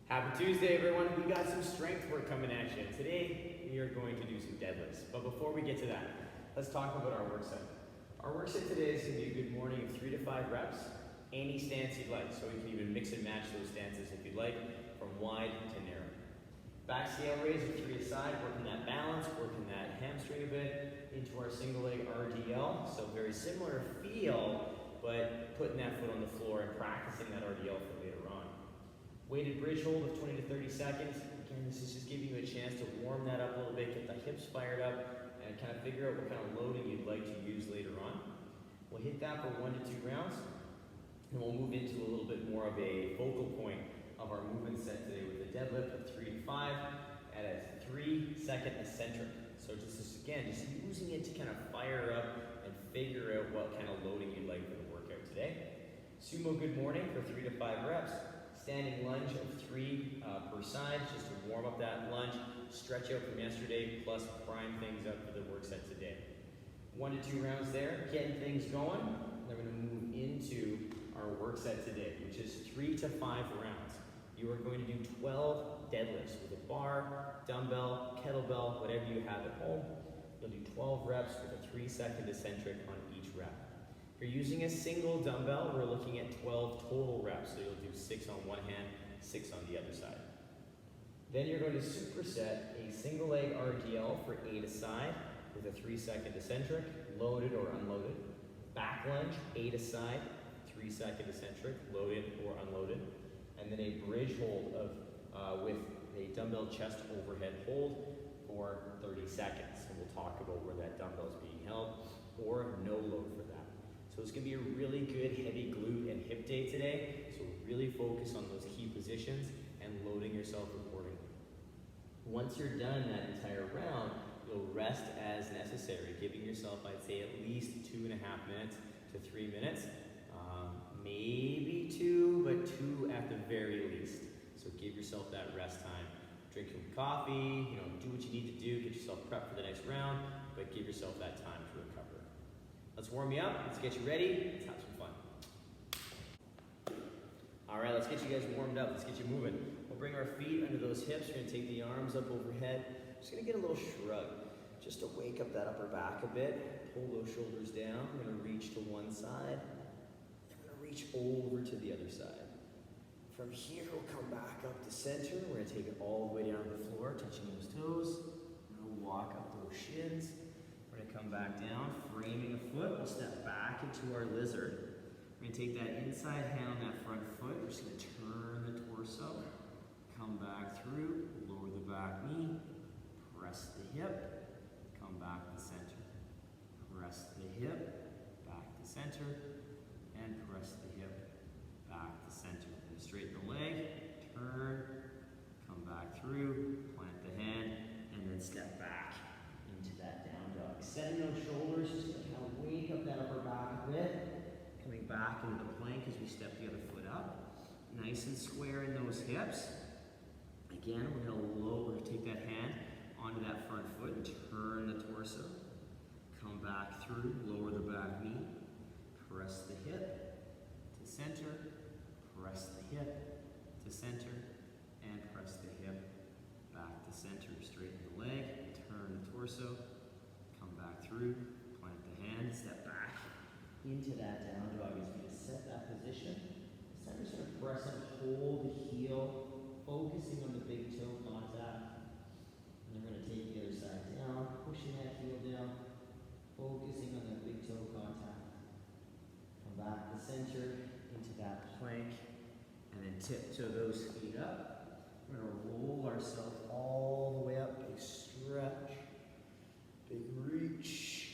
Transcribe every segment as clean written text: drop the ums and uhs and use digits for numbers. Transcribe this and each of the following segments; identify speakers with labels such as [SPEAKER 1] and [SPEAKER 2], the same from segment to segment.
[SPEAKER 1] Happy Tuesday, everyone. We got some strength work coming at you. Today, we are going to do some deadlifts. But before we get to that, let's talk about our work set. Our work set today is going to be a good morning of 3 to 5 reps, any stance you'd like. So you can even mix and match those stances if you'd like, from wide to narrow. Back scale raise with 3 aside, working that balance, working that hamstring a bit into our single leg RDL. So very similar feel, but putting that foot on the floor and practicing that RDL for later on. Weighted bridge hold of 20 to 30 seconds. Again, this is just giving you a chance to warm that up a little bit, get the hips fired up, and kind of figure out what kind of loading you'd like to use later on. We'll hit that for 1 to 2 rounds, and we'll move into a little bit more of a focal point of our movement set today with a deadlift of 3 to 5 at a 3-second eccentric. So just using it to kind of fire up and figure out what kind of loading you'd like for the workout today. Sumo Good Morning for 3 to 5 reps. Standing lunge of 3 per side, just to warm up that lunge, stretch out from yesterday, plus prime things up for the work set today. 1 to 2 rounds there, getting things going. Then we're going to move into our work set today, which is 3 to 5 rounds. You are going to do 12 deadlifts with a bar, dumbbell, kettlebell, whatever you have at home. You'll do 12 reps with a 3-second eccentric on each rep. If you're using a single dumbbell, we're looking at 12 total reps. So you'll do 6 on one hand, 6 on the other side. Then you're going to superset a single leg RDL for 8 aside with a 3-second eccentric, loaded or unloaded. Back lunge, 8 aside, 3-second eccentric, loaded or unloaded. And then a bridge hold with a dumbbell chest overhead hold for 30 seconds. And we'll talk about where that dumbbell is being held, or no load for that. So it's going to be a really good heavy glute and hip day today. So really focus on those key positions and loading yourself accordingly. Once you're done that entire round, you'll rest as necessary, giving yourself, I'd say, at least 2.5 minutes to 3 minutes. Maybe 2, but 2 at the very least. So give yourself that rest time. Drink some coffee, do what you need to do, get yourself prepped for the next round, but give yourself that time to recover. Let's warm you up, let's get you ready, let's have some fun. All right, let's get you guys warmed up, let's get you moving. We'll bring our feet under those hips, we're gonna take the arms up overhead. Just gonna get a little shrug, just to wake up that upper back a bit. Pull those shoulders down, we're gonna reach to one side. Reach over to the other side. From here, we'll come back up to center. We're gonna take it all the way down to the floor, touching those toes. We're gonna walk up those shins. We're gonna come back down, framing a foot. We'll step back into our lizard. We're gonna take that inside hand on that front foot. We're just gonna turn the torso, come back through, lower the back knee, press the hip, come back to center. Press the hip, back to center, and press the hip back to center. And straighten the leg, turn, come back through, plant the hand, and then step back into that down dog. Setting those shoulders, just to kind of wake up that upper back a bit. Coming back into the plank as we step the other foot up. Nice and square in those hips. Again, we're gonna take that hand onto that front foot and turn the torso. Come back through, lower the back knee. Press the hip to center, press the hip to center, and press the hip back to center. Straighten the leg, turn the torso, come back through, plant the hand, step back into that down dog as we just set that position. This time we're just going to press and hold the heel, focusing on the big toe contact. And then we're going to take the other side down, pushing that heel down, focusing on that big toe contact. Back to center, into that plank, and then tiptoe those feet up. We're going to roll ourselves all the way up. Big stretch, big reach,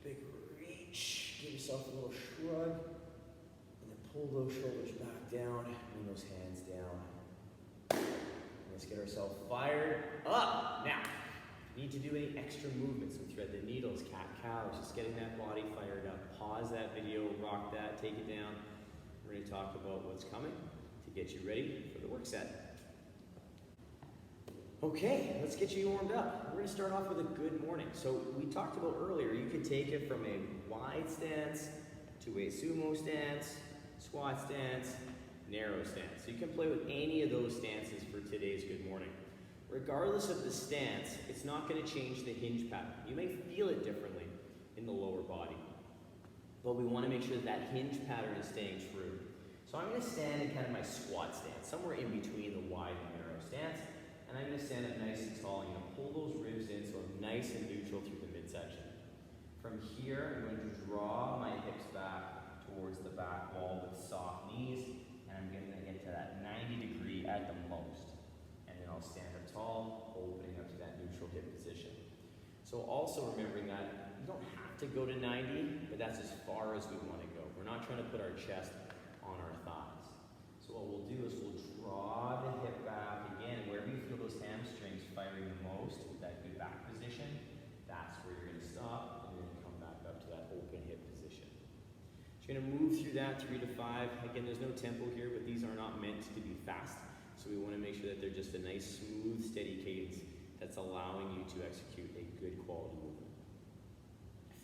[SPEAKER 1] big reach. Give yourself a little shrug, and then pull those shoulders back down, bring those hands down. Let's get ourselves fired up. Now, need to do any extra movements with thread the needles, cat-cow, just getting that body fired up. Pause that video, rock that, take it down. We're going to talk about what's coming to get you ready for the work set. Okay, let's get you warmed up. We're going to start off with a good morning. So we talked about earlier, you could take it from a wide stance to a sumo stance, squat stance, narrow stance. So you can play with any of those stances today's Good Morning. Regardless of the stance, it's not going to change the hinge pattern. You may feel it differently in the lower body, but we want to make sure that hinge pattern is staying true. So I'm going to stand in kind of my squat stance, somewhere in between the wide and narrow stance, and I'm going to stand up nice and tall. I'm going to pull those ribs in so I'm nice and neutral through the midsection. From here, I'm going to draw my hips back towards the back wall with soft knees, and I'm going to get to that 90-degree at the most. And then I'll stand up tall, opening up to that neutral hip position. So also remembering that you don't have to go to 90, but that's as far as we want to go. We're not trying to put our chest on our thighs. So what we'll do is we'll draw the hip back again, wherever you feel those hamstrings firing the most with that good back position, that's where you're going to stop, and then come back up to that open hip position. So you're going to move through that 3 to 5. Again, there's no tempo here, but these are not meant to be fast. So we want to make sure that they're just a nice, smooth, steady cadence that's allowing you to execute a good quality movement.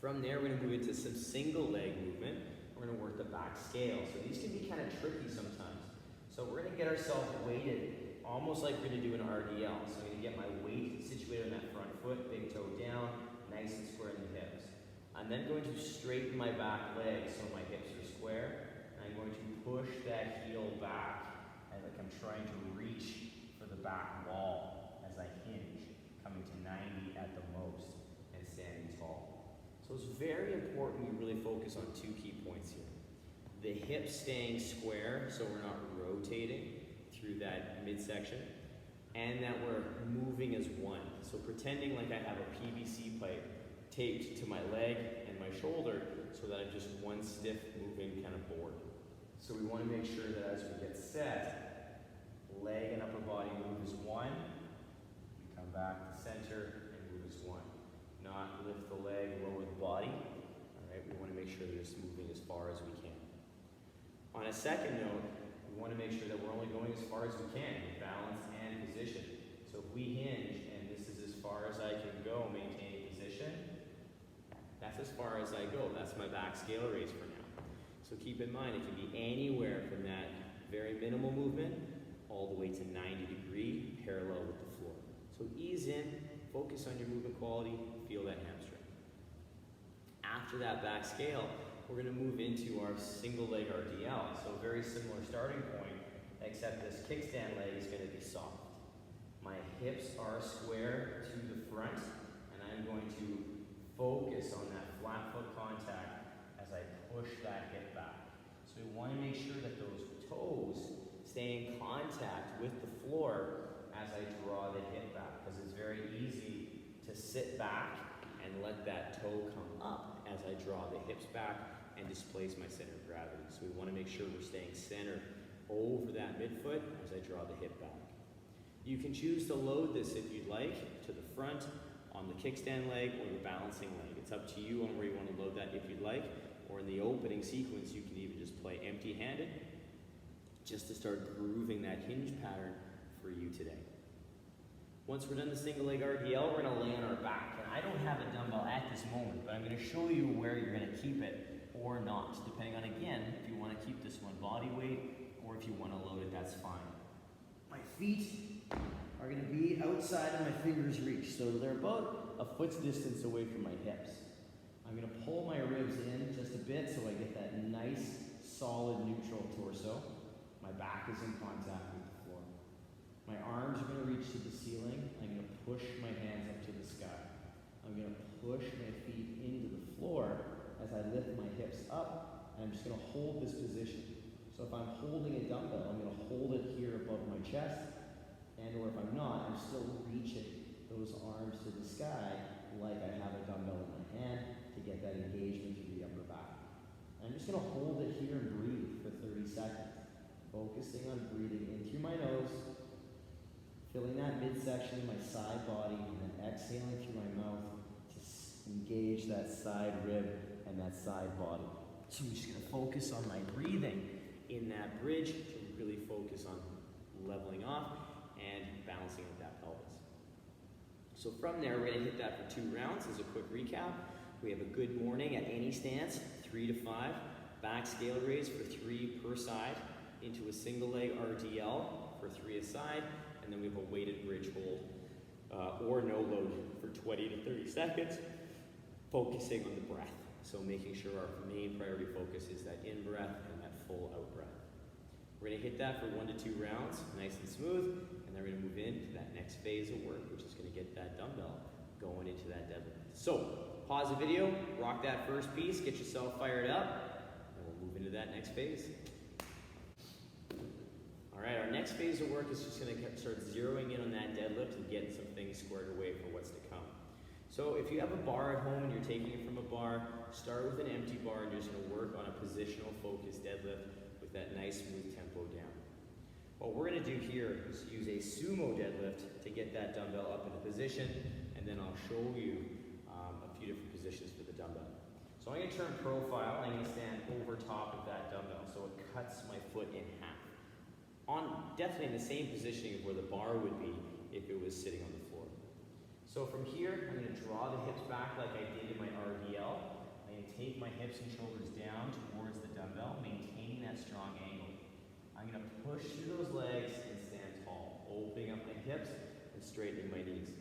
[SPEAKER 1] From there, we're going to move into some single leg movement. We're going to work the back scale. So these can be kind of tricky sometimes. So we're going to get ourselves weighted, almost like we're going to do an RDL. So I'm going to get my weight situated on that front foot, big toe down, nice and square in the hips. I'm then going to straighten my back leg so my hips are square. And I'm going to push that heel back as like I'm trying to reach for the back wall as I hinge, coming to 90 at the most and standing tall. So it's very important we really focus on 2 key points here. The hips staying square so we're not rotating through that midsection, and that we're moving as one. So pretending like I have a PVC pipe taped to my leg and my shoulder so that I'm just one stiff moving kind of board. So we want to make sure that as we get set, leg and upper body move as one. We come back to center and move as one. Not lift the leg, lower the body. All right, we want to make sure that it's moving as far as we can. On a second note, we want to make sure that we're only going as far as we can with balance and position. So if we hinge and this is as far as I can go maintaining position, that's as far as I go. That's my back scale raise for now. So keep in mind, it can be anywhere from that very minimal movement all the way to 90-degree parallel with the floor. So ease in, focus on your movement quality, feel that hamstring. After that back scale, we're going to move into our single leg RDL. So very similar starting point, except this kickstand leg is going to be soft. My hips are square to the front, and I'm going to focus on that flat foot contact as I push that hip back. So we want to make sure that those toes stay in contact with the floor as I draw the hip back, because it's very easy to sit back and let that toe come up as I draw the hips back and displace my center of gravity. So we want to make sure we're staying centered over that midfoot as I draw the hip back. You can choose to load this if you'd like to the front, on the kickstand leg, or the balancing leg. It's up to you on where you want to load that if you'd like, or in the opening sequence you can even just play empty-handed just to start grooving that hinge pattern for you today. Once we're done the single leg RDL, we're going to lay on our back. And I don't have a dumbbell at this moment, but I'm going to show you where you're going to keep it or not, depending on, again, if you want to keep this one body weight or if you want to load it, that's fine. My feet are going to be outside of my fingers' reach, so they're about a foot's distance away from my hips. I'm going to pull my ribs in just a bit so I get that nice, solid, neutral torso. My back is in contact with the floor. My arms are going to reach to the ceiling. I'm going to push my hands up to the sky. I'm going to push my feet into the floor as I lift my hips up, and I'm just going to hold this position. So if I'm holding a dumbbell, I'm going to hold it here above my chest, and or if I'm not, I'm still reaching those arms to the sky like I have a dumbbell in my hand to get that engagement through the upper back. And I'm just going to hold it here and breathe for 30 seconds, focusing on breathing in through my nose, filling that midsection in my side body, and then exhaling through my mouth to engage that side rib and that side body. So I'm just going to focus on my breathing in that bridge to really focus on leveling off and balancing with that pelvis. So from there, we're going to hit that for 2 rounds. As a quick recap, we have a good morning at any stance, 3 to 5, back scale raise for 3 per side, into a single leg RDL for 3 a side, and then we have a weighted bridge hold or no load for 20 to 30 seconds, focusing on the breath. So making sure our main priority focus is that in-breath and that full out-breath. We're gonna hit that for 1 to 2 rounds, nice and smooth, and then we're gonna move into that next phase of work, which is gonna get that dumbbell going into that deadlift. So, pause the video, rock that first piece, get yourself fired up, and we'll move into that next phase. All right, our next phase of work is just gonna start zeroing in on that deadlift and getting some things squared away for what's to come. So if you have a bar at home and you're taking it from a bar, start with an empty bar and you're just gonna work on a positional focused deadlift with that nice smooth tempo down. What we're gonna do here is use a sumo deadlift to get that dumbbell up into position, and then I'll show you a few different positions for the dumbbell. So I'm gonna turn profile, I'm gonna stand over top of that dumbbell so it cuts my foot in half. Definitely in the same positioning of where the bar would be if it was sitting on the floor. So from here, I'm going to draw the hips back like I did in my RDL. I'm going to take my hips and shoulders down towards the dumbbell, maintaining that strong angle. I'm going to push through those legs and stand tall, opening up my hips and straightening my knees.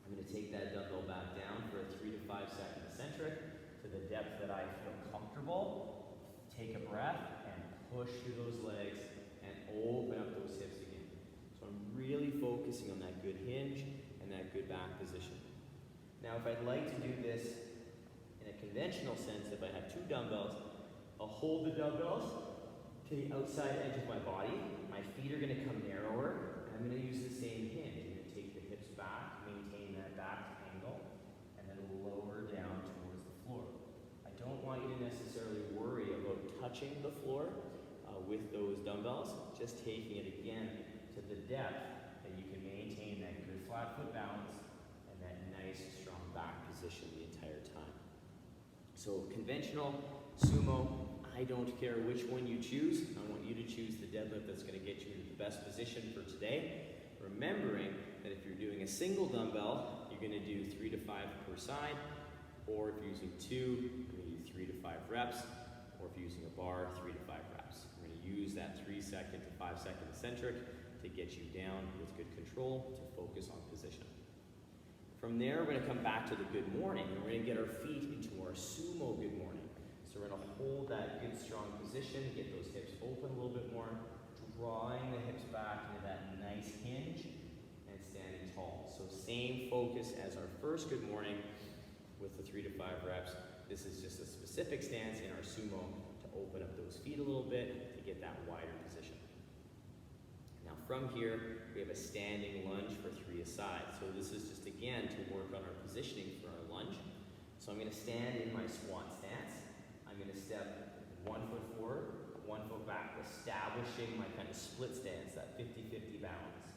[SPEAKER 1] I'm going to take that dumbbell back down for a 3 to 5 second eccentric to the depth that I feel comfortable. Take a breath and push through those legs and open up those hips again. So I'm really focusing on that good hinge and that good back position. Now if I'd like to do this in a conventional sense, if I have 2 dumbbells, I'll hold the dumbbells to the outside edge of my body. My feet are going to come narrower, and I'm going to use the same hinge. I'm going to take the hips back, maintain that back angle, and then lower down towards the floor. I don't want you to necessarily worry about touching the floor with those dumbbells, just taking it again to the depth that you can maintain that good flat foot balance and that nice strong back position the entire time. So conventional, sumo, I don't care which one you choose. I want you to choose the deadlift that's going to get you into the best position for today. Remembering that if you're doing a single dumbbell, you're going to do 3 to 5 per side, or if you're using 2, you're going to do 3 to 5 reps, or if you're using a bar, 3 to 5 reps. We're going to use that 3 second to 5 second eccentric to get you down with good control to focus on position. From there, we're going to come back to the good morning, and we're going to get our feet into our sumo good morning. So we're going to hold that good strong position, get those hips open a little bit more, drawing the hips back into that nice hinge, and standing tall. So same focus as our first good morning with the 3 to 5 reps. This is just a specific stance in our sumo to open up those feet a little bit to get that wider position. Now from here, we have a standing lunge for 3 a side. So this is just again to work on our positioning for our lunge. So I'm going to stand in my squat stance. I'm going to step 1 foot forward, 1 foot back, establishing my kind of split stance, that 50-50 balance.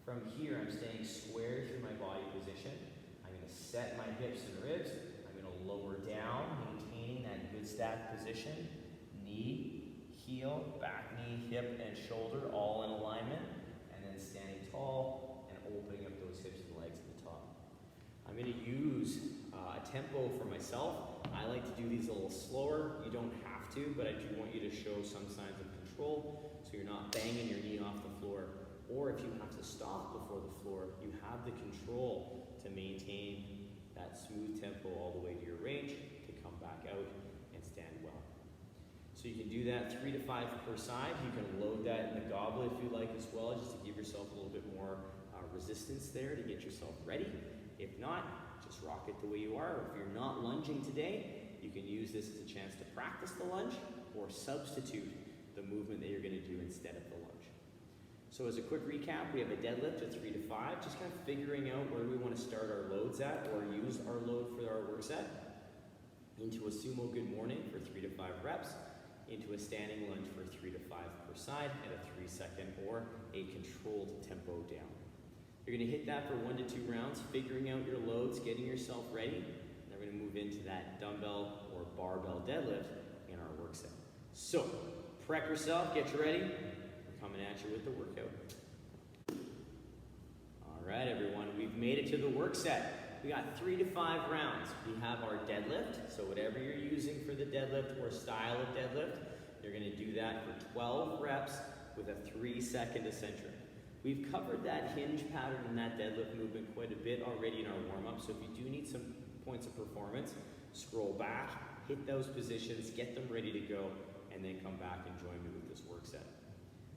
[SPEAKER 1] From here, I'm staying square through my body position. I'm going to set my hips and ribs. I'm going to lower down, maintaining that good stacked position. Knee, heel, back knee, hip, and shoulder all in alignment. And then standing tall and opening up those hips and legs at the top. I'm going to use a tempo for myself. I like to do these a little slower. You don't have to, but I do want you to show some signs of control so you're not banging your knee off the floor. Or if you have to stop before the floor, you have the control to maintain that smooth tempo all the way to your range to come back out and stand well. So you can do that 3 to 5 per side. You can load that in the goblet if you like as well, just to give yourself a little bit more resistance there to get yourself ready. If not, just rock it the way you are. If you're not lunging today, you can use this as a chance to practice the lunge or substitute the movement that you're going to do instead of the lunge. So as a quick recap, we have a deadlift at 3 to 5, just kind of figuring out where we want to start our loads at or use our load for our work set. Into a sumo good morning for 3 to 5 reps, into a standing lunge for 3 to 5 per side at a 3 second or a controlled tempo down. You're going to hit that for 1 to 2 rounds, figuring out your loads, getting yourself ready. And then we're going to move into that dumbbell or barbell deadlift in our work set. So, prep yourself, get you ready. We're coming at you with the workout. All right, everyone, we've made it to the work set. We got 3 to 5 rounds. We have our deadlift, so whatever you're using for the deadlift or style of deadlift, you're going to do that for 12 reps with a 3-second eccentric. We've covered that hinge pattern and that deadlift movement quite a bit already in our warm-up, so if you do need some points of performance, scroll back, hit those positions, get them ready to go, and then come back and join me with this work set.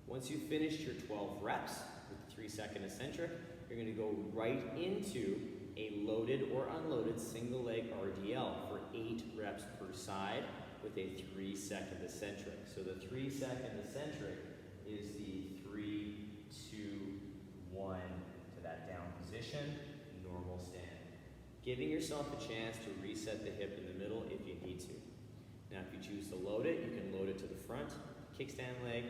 [SPEAKER 1] Once you've finished your 12 reps with the 3-second eccentric, you're going to go right into a loaded or unloaded single leg RDL for 8 reps per side with a 3-second eccentric. So the 3-second eccentric is the 3, 2, 1 to that down position, normal stand. Giving yourself a chance to reset the hip in the middle if you need to. Now if you choose to load it, you can load it to the front, kickstand leg,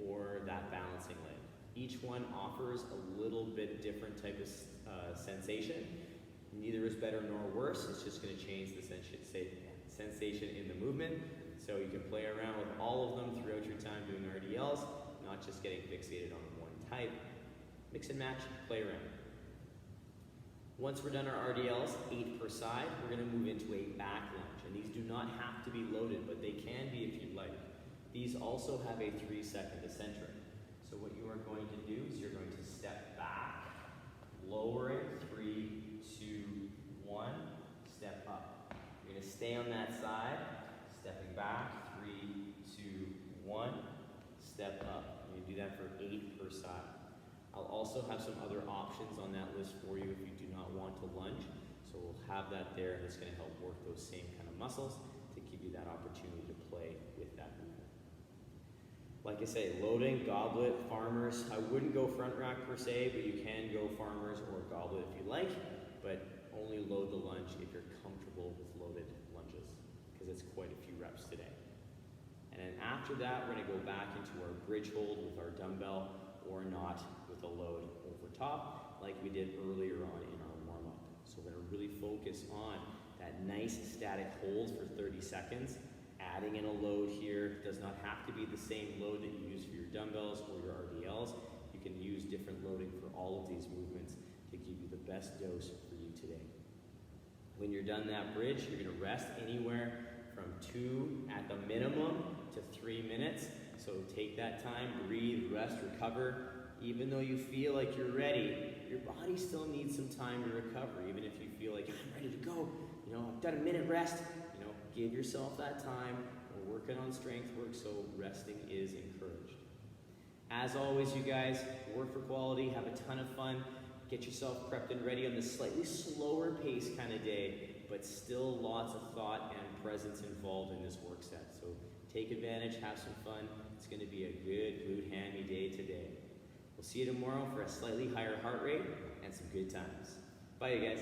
[SPEAKER 1] or that balancing leg. Each one offers a little bit different type of sensation. Neither is better nor worse, it's just going to change the sensation in the movement. So you can play around with all of them throughout your time doing RDLs, not just getting fixated on one type. Mix and match, play around. Once we're done our RDLs, 8 per side, we're going to move into a back lunge. And these do not have to be loaded, but they can be if you'd like. These also have a 3-second eccentric. So what you are going to do is you're going to step back, lower it, 3, 2, 1, step up. You're going to stay on that side, stepping back, 3, 2, 1, step up. You're going to do that for 8 per side. I'll also have some other options on that list for you if you do not want to lunge. So we'll have that there, and it's going to help work those same kind of muscles to give you that opportunity to play with that movement. Like I say, loading, goblet, farmers. I wouldn't go front rack per se, but you can go farmers or goblet if you like, but only load the lunge if you're comfortable with loaded lunges, because it's quite a few reps today. And then after that, we're going to go back into our bridge hold with our dumbbell or not with a load over top like we did earlier on in our warm-up. So we're going to really focus on that nice static hold for 30 seconds. Adding in a load here does not have to be the same load that you use for your dumbbells or your RDLs. You can use different loading for all of these movements to give you the best dose for you today. When you're done that bridge, you're going to rest anywhere from 2 at the minimum to 3 minutes. So take that time, breathe, rest, recover. Even though you feel like you're ready, your body still needs some time to recover. Even if you feel like, I'm ready to go, I've done a minute rest, give yourself that time. We're working on strength work, so resting is encouraged. As always, you guys, work for quality, have a ton of fun, get yourself prepped and ready on this slightly slower pace kind of day, but still lots of thought and presence involved in this work set. So take advantage, have some fun. It's going to be a good glute hammy day today. We'll see you tomorrow for a slightly higher heart rate and some good times. Bye, you guys.